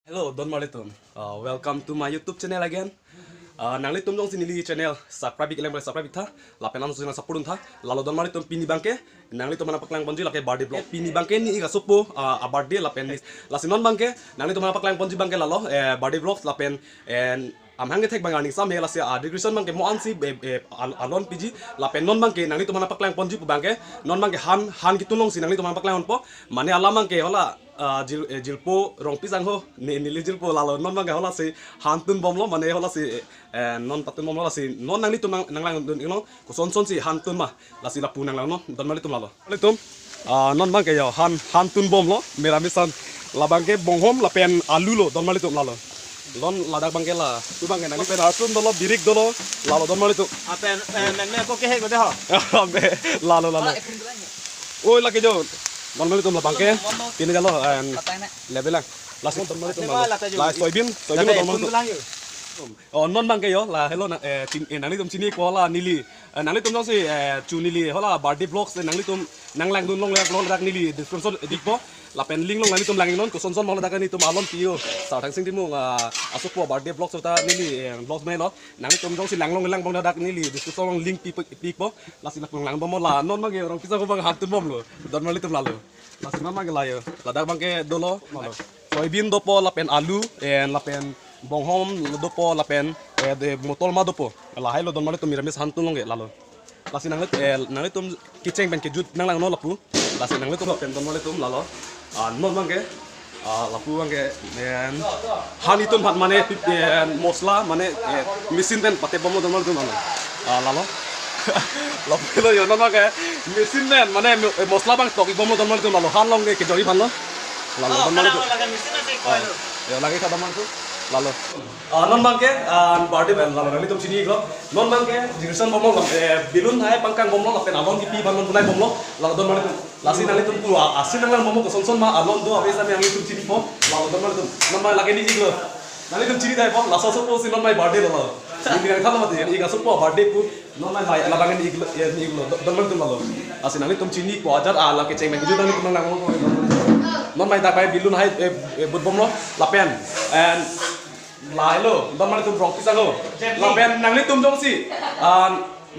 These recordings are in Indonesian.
Hello, Don Malitum. Welcome to my YouTube channel again. Nangli tum dong sini channel subscribe ilang boleh subscribe tha. Lapen nam sudah sapurun tha. Lalu Don Malitum pini bangke. Nangli tum mana paklang ponji lakai birthday vlog. Pini bangke ni iga supo a birthday lapen lasinon bangke. Nangli tum mana paklang ponji bangke lalo birthday vlog lapen and am hange thek bangang sam hela sia description bangke mo ansi alon piji lapen non bangke nangli tum mana paklang ponji pu bangke non bangke han kitulong si nangli tum mana paklang po mane alam bangke hola jilpo rong pisang ho nili jilpo lalo non bangke hola si hantun bomlo mane hola si non patun bomlo la si non nangli tum nanglang dun ino ko son si hantun ma la si lapu nanglang no don mali tum lalo mali tum non bangke yo hantun bomlo meramisan la bangke bonghom la pen alu lo don mali tum lalo don ladak bangke la tu bangke nangli pen hatun dolo birik dolo lalo don mali tum apen nenne ko ke he gode ho lalo oi lagi jo don mali tum la bangke tini jalo level lang langsung don mali tum la soybean don mali tum non bangke yo la hello nangli tum sini ko la nili nangli tum si chu nili hola birthday vlogs nangli tum nanglang dun long rak nili description dikpo la pen link long nangli tum langin non ko son mong dakan ni tum alon pio sa thang sing timung asopo birthday vlogs ta nili vlogs me lo nangli tum si lang bong dak nili description long link pikpo la si lang bom la non bangke orang pisa ko bang hatun bom lo don mali tum lalu la si mama la yo la dak bangke dolo soybean dopo la pen alu en la pen bonghom dopo la pen de motol ma dopo la hailo don mali tum miramis hantun longe lalo lasi nangli tum kiceng ben kejut nanglang no lapu lasi nangli tum pen don mali tum lalo non bangke lapu bangke en han itum hat mane mosla mane mesin pen pathe bom don mali tum lalo lapu lo yo non bangke mesin pen mane mosla bang tok bom don mali tum lalo han longe kejori phan lo lalo don mali tum yo lagi kada man tu lalu non bangke birthday lalu nangli tum sini lo non bangke jingsan bom lo bilun hai pangkang bom lo lapen alon kipi ban bonai bom lo lalu don mali tum lasi nangli tum pu asin nanglang bom ko son ma alon do avesa me nangli tum sini po lalu don mali tum non mai lagi ni iglo nangli tum sini dai po laso so po si non mai birthday lo ini kan khala mati iga so po birthday pu non mai mai ala bangen iglo don mali tum lalu lasi nangli tum sini ko ajar ala ke ceng me nangli tum nanglang non mai dapai bilun hai but bom lo lapen and lai lo don mali tum rong pisang lo lapen nangli tum dong si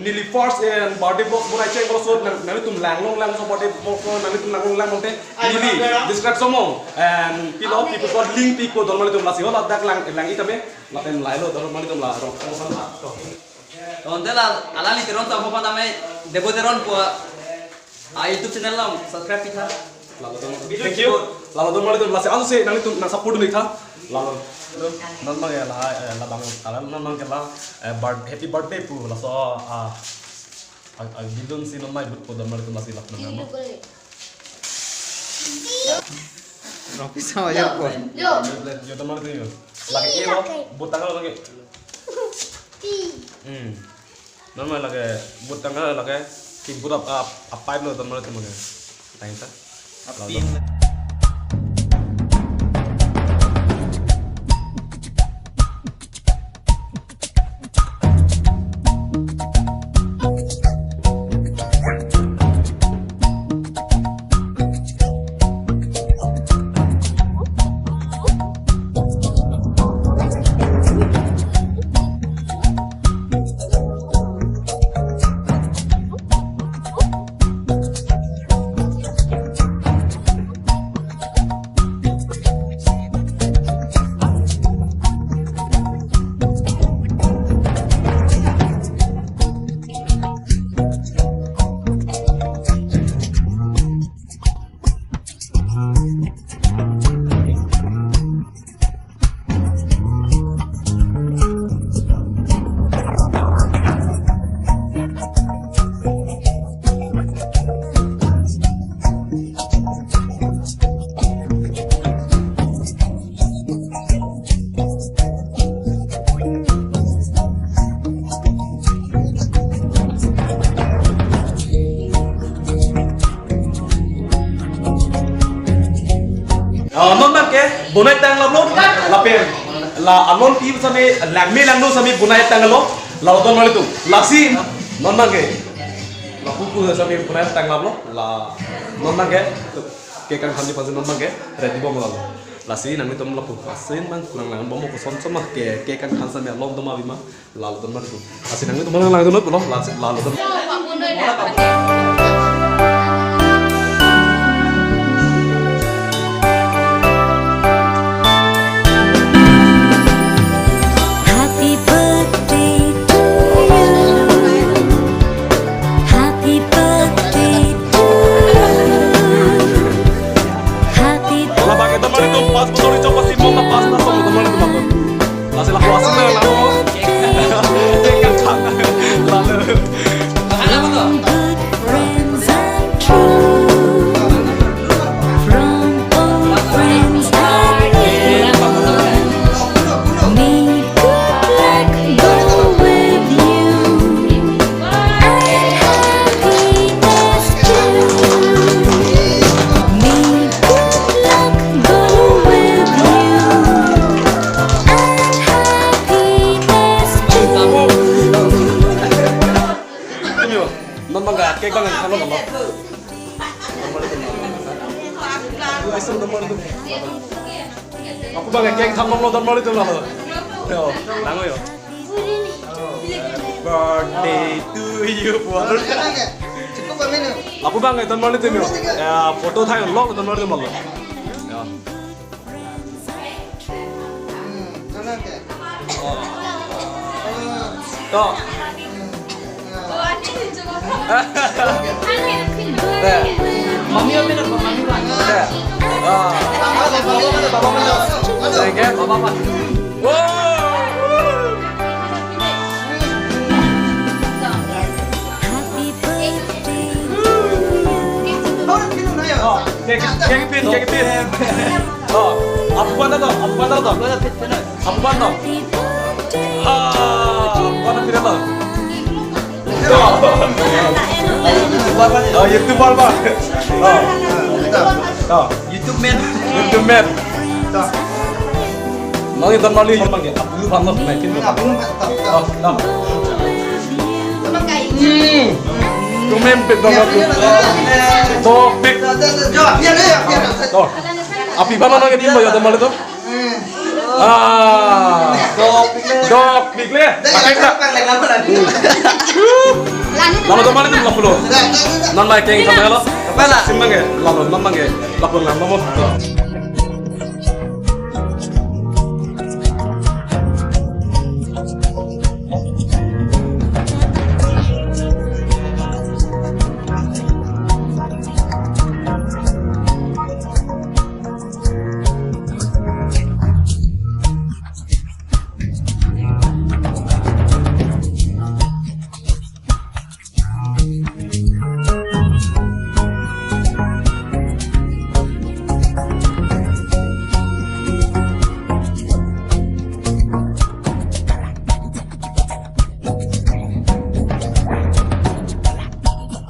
nili first and birthday box bonai ceng bolo so nangli tum lang so birthday box nangli tum lang te nili describe somong and people got link people don mali tum lasi ho dak lang itame lapen lai lo don mali tum la rong Don tela alali teron ta hopa tame debo teron po YouTube channel lam subscribe kita. Thank you lalu don mali tum lasi asu se nangli tum na support ni tha lalu non mang ya la bang alam non mang la happy birthday pu la so bidun si non mai but po don mali tum lasi lak nang mo rong pisang aja ko yo don mali tum yo lagi e lo butang lo lagi non mai lagi butang lagi ki budak apa lo don mali tum lagi thank you apin non bangke bonai tang lo lapen la alon pi sami langme langno sami bonai tang lo la don mali tum lasi non bangke la pupu sami bonai tang lo la non bangke ke kan khandi pas non bangke ready bom lo lasi nang itu melapu lasin mang kurang langan bomo koson sama ke kan kansa me lom toma bima lalu teman itu lasi nang itu malang langan itu loh lalu teman aku bangga kek tham lo dan mari tu lah yo nango yo birthday to you buat aku bangga dan mari tu yo ya foto thay lo dan mari tu malu ya to mami apa nak mami mana Bapak mana? Saya Bapak. Kek pin. Oh, apa buat tu? Apa buat tu? Tidak tu. YouTube apa? YouTube man. Nanti dan mali panggil. Aku paham tak? Naikin tu. Tumen pet dong aku. Topik. Api mana nanti timba ya dan mali tu? Topik le. Pakai tak? Lalu teman itu lalu lo, non mai keng sama lo, apa lah? Simbang ke, lalu non mang ke, lalu nggak mau.